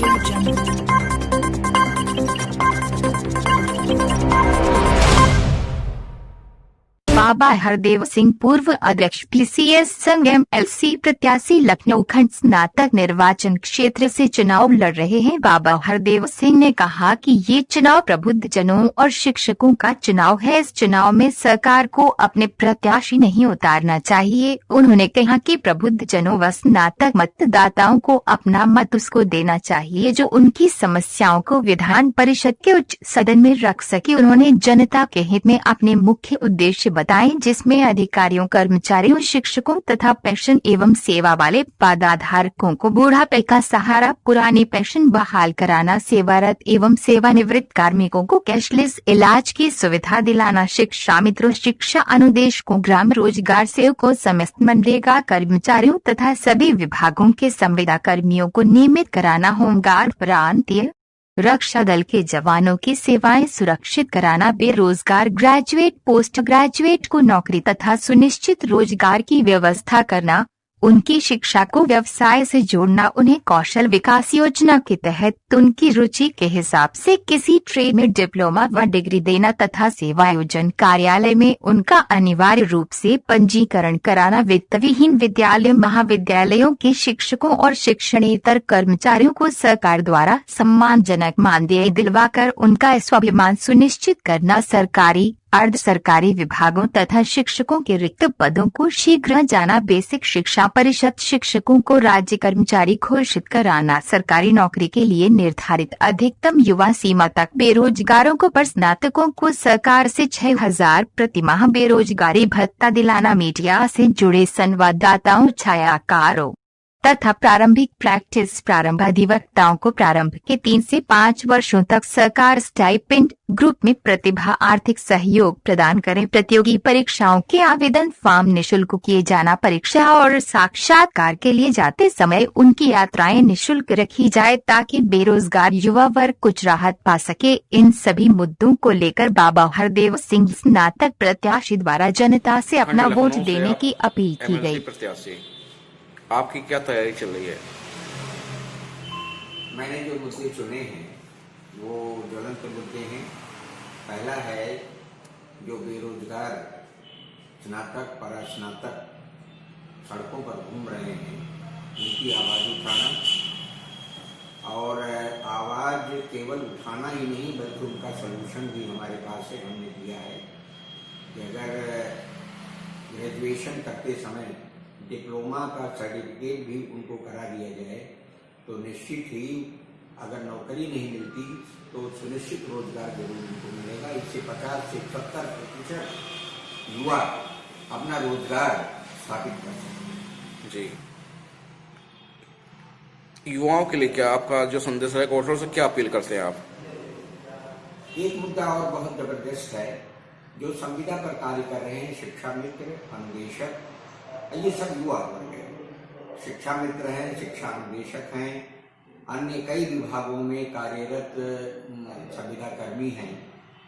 Audio Jungle. बाबा हरदेव सिंह पूर्व अध्यक्ष PCS संघ एमएलसी प्रत्याशी लखनऊ खंड स्नातक निर्वाचन क्षेत्र से चुनाव लड़ रहे हैं। बाबा हरदेव सिंह ने कहा कि ये चुनाव प्रबुद्ध जनों और शिक्षकों का चुनाव है। इस चुनाव में सरकार को अपने प्रत्याशी नहीं उतारना चाहिए। उन्होंने कहा कि प्रबुद्ध जनों व स्नातक मतदाताओं को अपना मत उसको देना चाहिए जो उनकी समस्याओं को विधान परिषद के उच्च सदन में रख सके। उन्होंने जनता के हित में अपने मुख्य उद्देश्य बताएं, जिसमें अधिकारियों, कर्मचारियों, शिक्षकों तथा पेंशन एवं सेवा वाले पदाधारकों को बुढ़ापे का सहारा, पुरानी पेंशन बहाल कराना, सेवारत एवं सेवानिवृत्त कार्मिकों को कैशलेस इलाज की सुविधा दिलाना, शिक्षा मित्रों, शिक्षा अनुदेशकों, ग्राम रोजगार सेवकों, समस्त मनरेगा कर्मचारियों तथा सभी विभागों के संविदा कर्मियों को नियमित कराना, होमगार्ड, प्रांतीय रक्षा दल के जवानों की सेवाएं सुरक्षित कराना, बेरोजगार ग्रेजुएट, पोस्ट ग्रेजुएट को नौकरी तथा सुनिश्चित रोजगार की व्यवस्था करना, उनकी शिक्षा को व्यवसाय से जोड़ना, उन्हें कौशल विकास योजना के तहत उनकी रुचि के हिसाब से किसी ट्रेड में डिप्लोमा व डिग्री देना तथा सेवायोजन कार्यालय में उनका अनिवार्य रूप से पंजीकरण कराना, वित्त विहीन विद्यालय महाविद्यालयों के शिक्षकों और शिक्षणेतर कर्मचारियों को सरकार द्वारा सम्मानजनक मानदेय दिलवाकर उनका स्वाभिमान सुनिश्चित करना, सरकारी अर्ध सरकारी विभागों तथा शिक्षकों के रिक्त पदों को शीघ्र जाना, बेसिक शिक्षा परिषद शिक्षकों को राज्य कर्मचारी घोषित कराना, सरकारी नौकरी के लिए निर्धारित अधिकतम युवा सीमा तक बेरोजगारों को पर स्नातकों को सरकार से 6,000 प्रतिमाह बेरोजगारी भत्ता दिलाना, मीडिया से जुड़े संवाददाताओं, छायाकारों तथा प्रारंभिक प्रैक्टिस प्रारंभ अधिवक्ताओं को प्रारंभ के 3 से 5 वर्षों तक सरकार स्टाइपेंड ग्रुप में प्रतिभा आर्थिक सहयोग प्रदान करें, प्रतियोगी परीक्षाओं के आवेदन फॉर्म निःशुल्क किए जाना, परीक्षा और साक्षात्कार के लिए जाते समय उनकी यात्राएं निःशुल्क रखी जाए ताकि बेरोजगार युवा वर्ग कुछ राहत पा सके। इन सभी मुद्दों को लेकर बाबा हरदेव सिंह स्नातक प्रत्याशी द्वारा जनता से अपना वोट देने की अपील की गई। आपकी क्या तैयारी चल रही है? मैंने जो मुद्दे चुने हैं वो ज्वलंत मुद्दे हैं। पहला है जो बेरोजगार स्नातक परास्नातक सड़कों पर घूम रहे हैं उनकी आवाज़ उठाना, और आवाज़ केवल उठाना ही नहीं बल्कि उनका सलूशन भी हमारे पास है। हमने दिया है कि अगर ग्रेजुएशन करते समय डिप्लोमा का सर्टिफिकेट भी उनको करा दिया जाए तो निश्चित ही अगर नौकरी नहीं मिलती तो सुनिश्चित रोजगार जरूर उनको मिलेगा। इससे 50 से 70% युवा अपना रोजगार स्थापित कर सकते हैं। जी, युवाओं के लिए क्या आपका जो संदेश है, कोर्टों से क्या अपील करते हैं आप? एक मुद्दा और बहुत जबरदस्त है, जो संविदा पर कार्य कर रहे हैं शिक्षा मित्र, अनुदेशक, ये सब युवा वर्ग है। शिक्षा मित्र हैं, शिक्षा अनुदेशक हैं, अन्य कई विभागों में कार्यरत संविदा कर्मी हैं।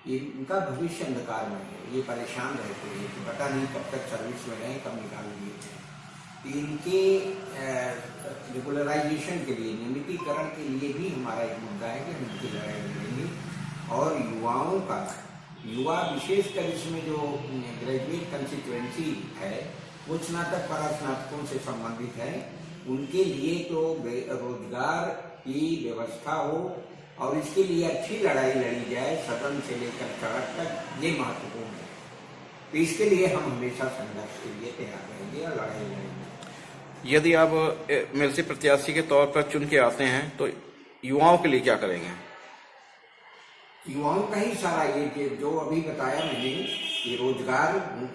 ये इनका भविष्य अंधकार में है। ये परेशान रहते हैं कि पता नहीं कब तक सर्विस में रहें, कब निकाल दिए। इनके रेगुलराइजेशन के लिए, नियमितीकरण के लिए भी हमारा एक मुद्दा है कि हम इनकी लड़ाई लड़ेंगे। और युवाओं का, युवा विशेषकर इसमें जो ग्रेजुएट कंस्टिट्यूएंसी है वो स्नातक परास्नातकों से संबंधित है, उनके लिए तो रोजगार की व्यवस्था हो और इसके लिए अच्छी लड़ाई लड़ी जाए, सदन से लेकर सड़क तक, ये महत्वपूर्ण है। तो इसके लिए हम हमेशा संघर्ष के लिए तैयार रहेंगे और लड़ाई लड़ेंगे। यदि आप एमएलसी प्रत्याशी के तौर पर चुन के आते हैं तो युवाओं के लिए क्या करेंगे? युवाओं का ही सारा ये जो अभी बताया मैंने, ये रोजगार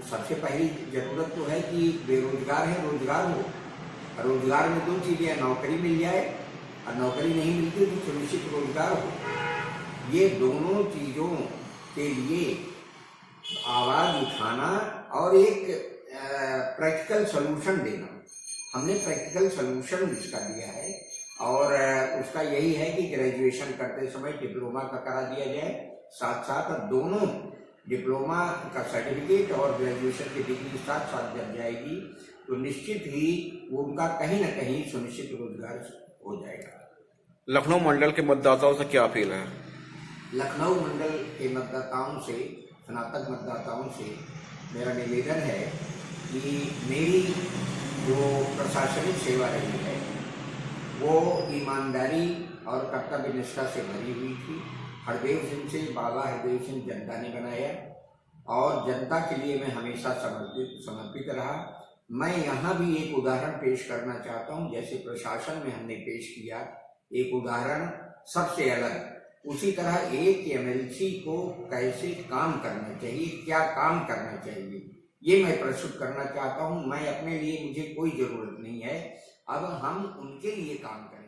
सबसे पहली जरूरत तो है कि बेरोजगार है रोजगार हो। रोजगार में 2 चीजें, नौकरी मिल जाए और नौकरी नहीं मिलती तो सुनिश्चित रोजगार हो। ये दोनों चीजों के लिए आवाज उठाना और एक प्रैक्टिकल सलूशन देना। हमने प्रैक्टिकल सलूशन इसका दिया है और उसका यही है कि ग्रेजुएशन करते समय डिप्लोमा का करा दिया जाए, साथ साथ दोनों डिप्लोमा का सर्टिफिकेट और ग्रेजुएशन की डिग्री साथ साथ जब जाएगी तो निश्चित ही उनका कहीं ना कहीं सुनिश्चित रोजगार हो जाएगा। लखनऊ मंडल के मतदाताओं से क्या अपील है? लखनऊ मंडल के मतदाताओं से, स्नातक मतदाताओं से मेरा निवेदन है कि मेरी जो प्रशासनिक सेवा रही है वो ईमानदारी और कर्तव्य निष्ठा से भरी हुई थी। हरदेव सिंह से बाबा हरदेव सिंह जनता ने बनाया और जनता के लिए मैं हमेशा समर्पित रहा। मैं यहाँ भी एक उदाहरण पेश करना चाहता हूँ, जैसे प्रशासन में हमने पेश किया एक उदाहरण सबसे अलग, उसी तरह एक एमएलसी को कैसे काम करना चाहिए, क्या काम करना चाहिए, ये मैं प्रस्तुत करना चाहता हूँ। मैं अपने लिए, मुझे कोई जरूरत नहीं है, अब हम उनके लिए काम करें।